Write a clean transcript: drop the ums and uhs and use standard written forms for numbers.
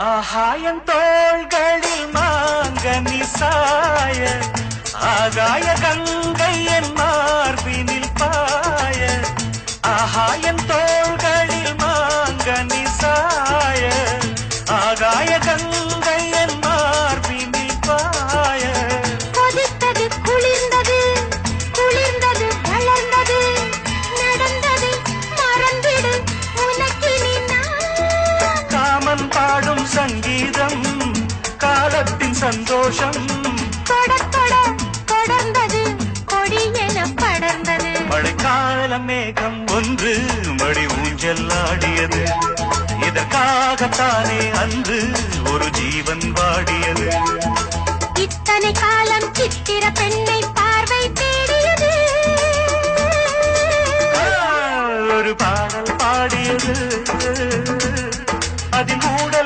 ஆகாயம் தோள்களில் மாங்கனி சாய ஆகாய கங்கை என் மார்பினில் பாய ஆகாயம் தோள்களில் மாங்கனி சாய ஆகாய கங்கை என் மார்பினில் பாய கொதித்தது குளிர்ந்தது குளிர்ந்தது வளர்ந்தது நடந்தது மறந்திடு உனக்கினி நான் காமன் பாடும் சங்கீதம் காலத்தின் சந்தோஷம் தொட தொட தொடர்ந்தது கொடி என படர்ந்தது மழைக்கால மேகம் ஒன்று மடி ஊஞ்சல் ஆடியது இதற்காகத்தானே அன்று ஒரு ஜீவன் வாடியது இத்தனை காலம் சித்திர பெண்ணை பார்வை தேடியது ஒரு பாடல் பாடியது அதில் மூடல்